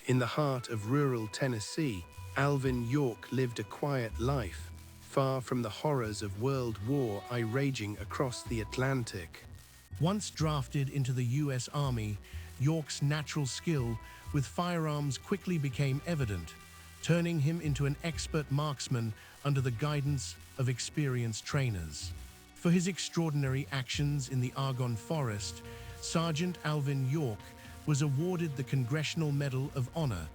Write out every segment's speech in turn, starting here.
In the heart of rural Tennessee, Alvin York lived a quiet life, far from the horrors of World War I raging across the Atlantic. Once drafted into the U.S. Army, York's natural skill with firearms quickly became evident, turning him into an expert marksman under the guidance of experienced trainers. For his extraordinary actions in the Argonne Forest, Sergeant Alvin York was awarded the Congressional Medal of Honor,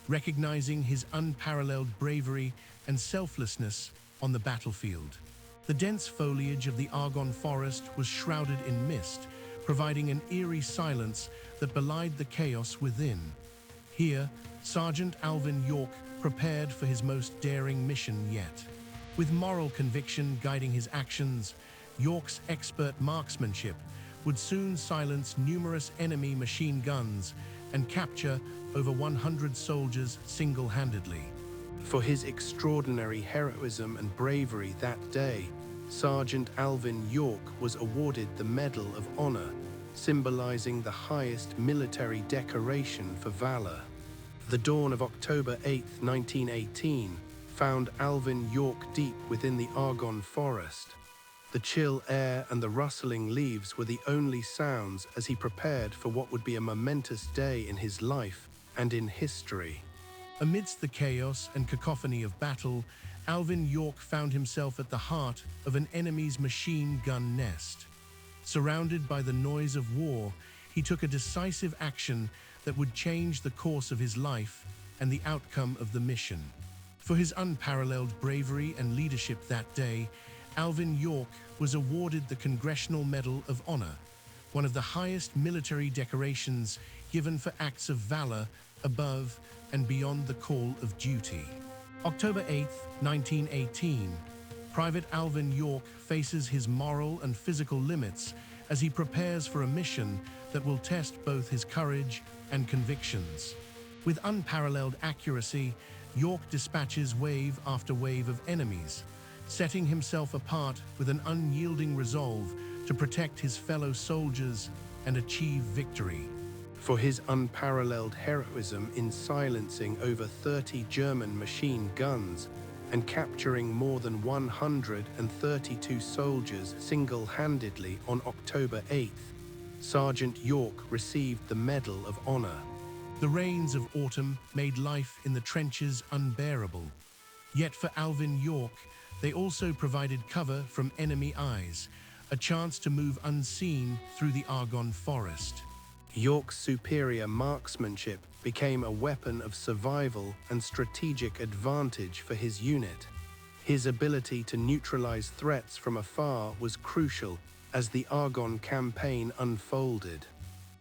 recognizing his unparalleled bravery and selflessness on the battlefield. The dense foliage of the Argonne Forest was shrouded in mist, providing an eerie silence that belied the chaos within. Here, Sergeant Alvin York prepared for his most daring mission yet. With moral conviction guiding his actions, York's expert marksmanship would soon silence numerous enemy machine guns and capture over 100 soldiers single-handedly. For his extraordinary heroism and bravery that day, Sergeant Alvin York was awarded the Medal of Honor, symbolizing the highest military decoration for valor. The dawn of October 8, 1918, found Alvin York deep within the Argonne Forest. The chill air and the rustling leaves were the only sounds as he prepared for what would be a momentous day in his life and in history. Amidst the chaos and cacophony of battle, Alvin York found himself at the heart of an enemy's machine gun nest. Surrounded by the noise of war, he took a decisive action that would change the course of his life and the outcome of the mission. For his unparalleled bravery and leadership that day, Alvin York was awarded the Congressional Medal of Honor, one of the highest military decorations given for acts of valor above and beyond the call of duty. October 8, 1918, Private Alvin York faces his moral and physical limits as he prepares for a mission that will test both his courage and convictions. With unparalleled accuracy, York dispatches wave after wave of enemies, setting himself apart with an unyielding resolve to protect his fellow soldiers and achieve victory. For his unparalleled heroism in silencing over 30 German machine guns and capturing more than 132 soldiers single-handedly on October 8th, Sergeant York received the Medal of Honor. The rains of autumn made life in the trenches unbearable. Yet for Alvin York, they also provided cover from enemy eyes, a chance to move unseen through the Argonne Forest. York's superior marksmanship became a weapon of survival and strategic advantage for his unit. His ability to neutralize threats from afar was crucial as the Argonne campaign unfolded.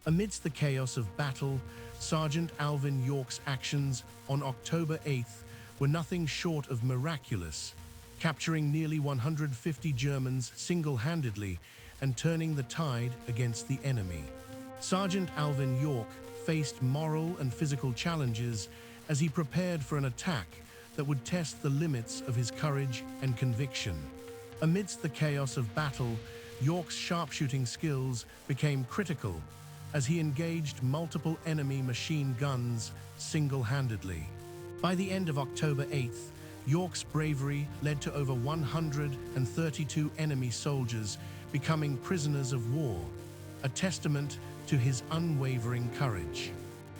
Amidst the chaos of battle, Sergeant Alvin York's actions on October 8th were nothing short of miraculous, capturing nearly 150 Germans single-handedly and turning the tide against the enemy. Sergeant Alvin York faced moral and physical challenges as he prepared for an attack that would test the limits of his courage and conviction. Amidst the chaos of battle, York's sharpshooting skills became critical as he engaged multiple enemy machine guns single-handedly. By the end of October 8th, York's bravery led to over 132 enemy soldiers becoming prisoners of war, a testament to his unwavering courage.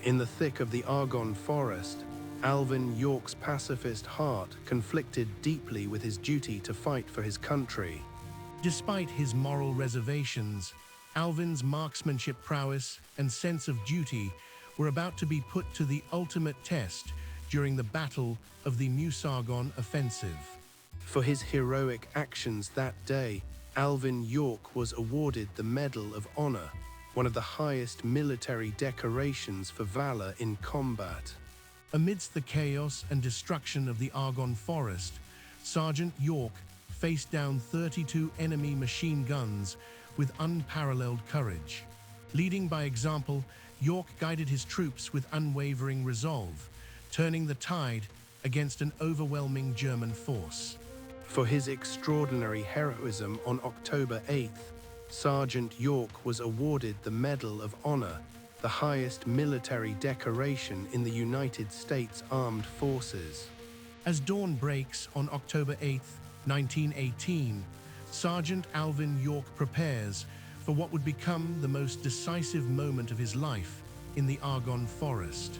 In the thick of the Argonne Forest, Alvin York's pacifist heart conflicted deeply with his duty to fight for his country. Despite his moral reservations, Alvin's marksmanship prowess and sense of duty were about to be put to the ultimate test during the Battle of the Meuse-ArgonneOffensive. For his heroic actions that day, Alvin York was awarded the Medal of Honor, one of the highest military decorations for valor in combat. Amidst the chaos and destruction of the Argonne Forest, Sergeant York faced down 32 enemy machine guns with unparalleled courage. Leading by example, York guided his troops with unwavering resolve, turning the tide against an overwhelming German force. For his extraordinary heroism on October 8th, Sergeant York was awarded the Medal of Honor, the highest military decoration in the United States Armed Forces. As dawn breaks on October 8, 1918, Sergeant Alvin York prepares for what would become the most decisive moment of his life in the Argonne forest.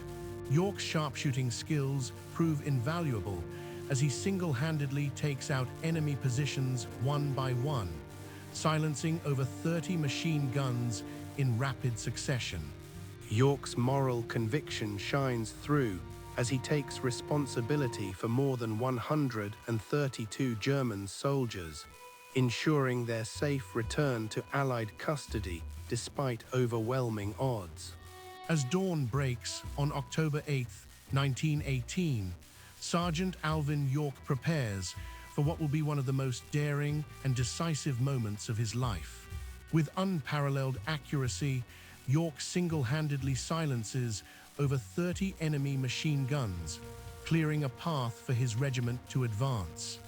York's sharpshooting skills prove invaluable as he single-handedly takes out enemy positions one by one, silencing over 30 machine guns in rapid succession. York's moral conviction shines through as he takes responsibility for more than 132 German soldiers, ensuring their safe return to Allied custody despite overwhelming odds. As dawn breaks on October 8, 1918, Sergeant Alvin York prepares for what will be one of the most daring and decisive moments of his life. With unparalleled accuracy, York single-handedly silences over 30 enemy machine guns, clearing a path for his regiment to advance.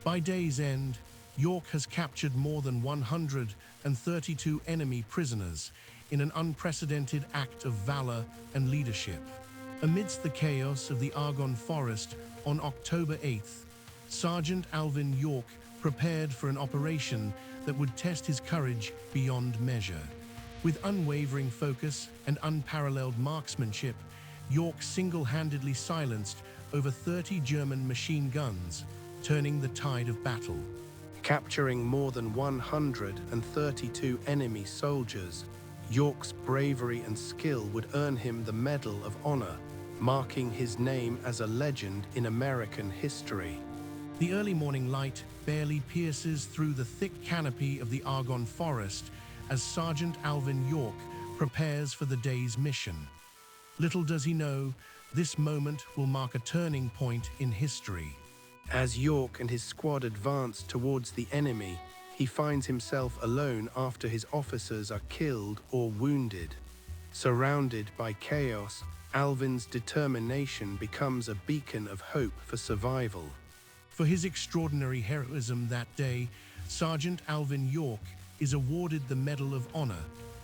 By day's end, York has captured more than 132 enemy prisoners in an unprecedented act of valor and leadership. Amidst the chaos of the Argonne forest on October 8th, Sergeant Alvin York prepared for an operation that would test his courage beyond measure. With unwavering focus and unparalleled marksmanship, York single-handedly silenced over 30 German machine guns, turning the tide of battle. Capturing more than 132 enemy soldiers, York's bravery and skill would earn him the Medal of Honor, marking his name as a legend in American history. The early morning light barely pierces through the thick canopy of the Argonne forest as Sergeant Alvin York prepares for the day's mission. Little does he know, this moment will mark a turning point in history. As York and his squad advance towards the enemy, he finds himself alone after his officers are killed or wounded. Surrounded by chaos, Alvin's determination becomes a beacon of hope for survival. For his extraordinary heroism that day, Sergeant Alvin York is awarded the Medal of Honor,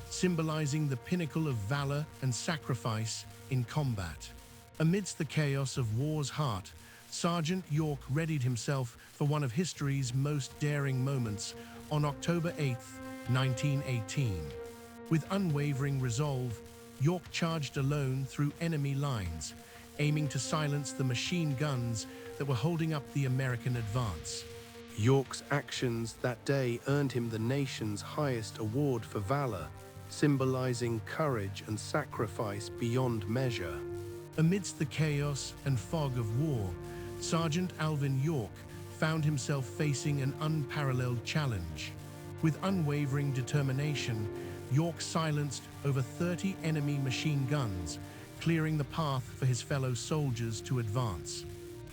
symbolizing the pinnacle of valor and sacrifice in combat. Amidst the chaos of war's heart, Sergeant York readied himself for one of history's most daring moments on October 8, 1918. With unwavering resolve, York charged alone through enemy lines, aiming to silence the machine guns that were holding up the American advance. York's actions that day earned him the nation's highest award for valor, symbolizing courage and sacrifice beyond measure. Amidst the chaos and fog of war, Sergeant Alvin York found himself facing an unparalleled challenge. With unwavering determination, York silenced over 30 enemy machine guns, clearing the path for his fellow soldiers to advance.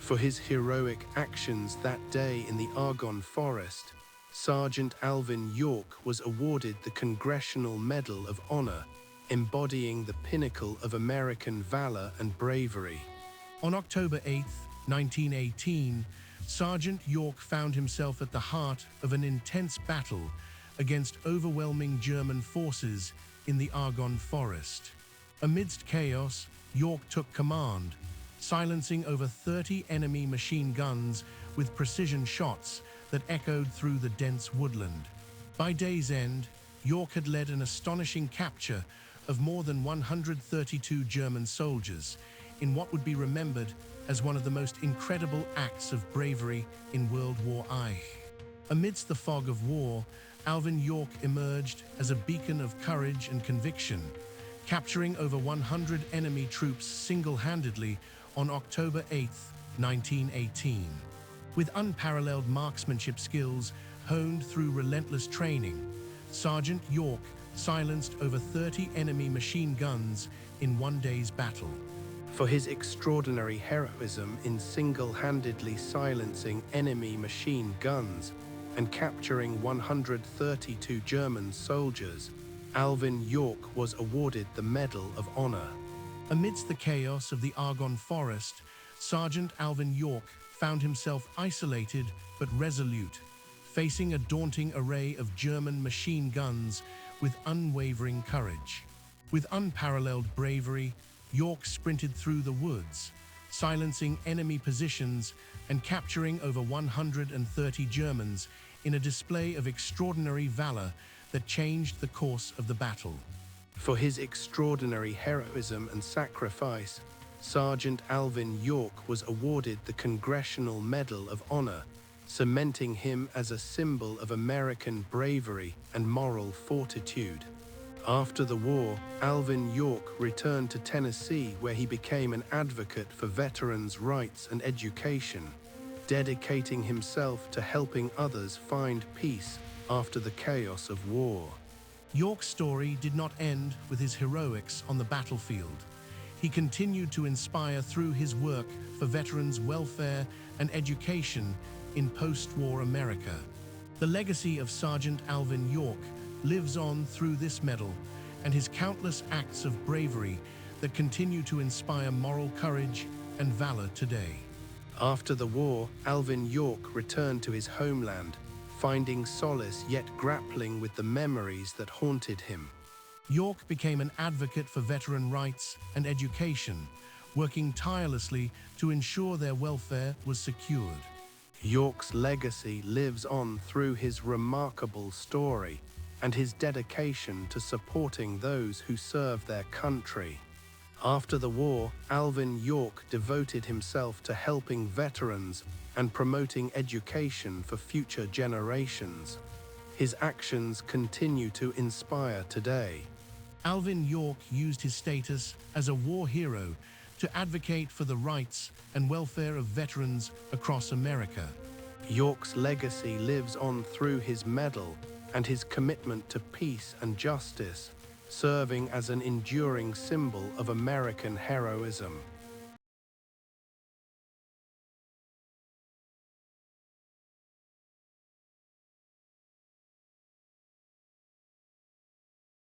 For his heroic actions that day in the Argonne forest, Sergeant Alvin York was awarded the Congressional Medal of Honor, embodying the pinnacle of American valor and bravery. On October 8, 1918, Sergeant York found himself at the heart of an intense battle against overwhelming German forces in the Argonne forest. Amidst chaos, York took command, silencing over 30 enemy machine guns with precision shots that echoed through the dense woodland. By day's end, York had led an astonishing capture of more than 132 German soldiers in what would be remembered as one of the most incredible acts of bravery in World War I. Amidst the fog of war, Alvin York emerged as a beacon of courage and conviction, capturing over 100 enemy troops single-handedly on October 8, 1918. With unparalleled marksmanship skills honed through relentless training, Sergeant York silenced over 30 enemy machine guns in one day's battle. For his extraordinary heroism in single-handedly silencing enemy machine guns and capturing 132 German soldiers, Alvin York was awarded the Medal of Honor. Amidst the chaos of the Argonne forest, Sergeant Alvin York found himself isolated but resolute, facing a daunting array of German machine guns with unwavering courage. With unparalleled bravery, York sprinted through the woods, silencing enemy positions and capturing over 130 Germans in a display of extraordinary valor that changed the course of the battle. For his extraordinary heroism and sacrifice, Sergeant Alvin York was awarded the Congressional Medal of Honor, cementing him as a symbol of American bravery and moral fortitude. After the war, Alvin York returned to Tennessee, where he became an advocate for veterans' rights and education, dedicating himself to helping others find peace after the chaos of war. York's story did not end with his heroics on the battlefield. He continued to inspire through his work for veterans' welfare and education in post-war America. The legacy of Sergeant Alvin York lives on through this medal and his countless acts of bravery that continue to inspire moral courage and valor today. After the war, Alvin York returned to his homeland, finding solace yet grappling with the memories that haunted him. York became an advocate for veteran rights and education, working tirelessly to ensure their welfare was secured. York's legacy lives on through his remarkable story and his dedication to supporting those who serve their country. After the war, Alvin York devoted himself to helping veterans and promoting education for future generations. His actions continue to inspire today. Alvin York used his status as a war hero to advocate for the rights and welfare of veterans across America. York's legacy lives on through his medal and his commitment to peace and justice, serving as an enduring symbol of American heroism.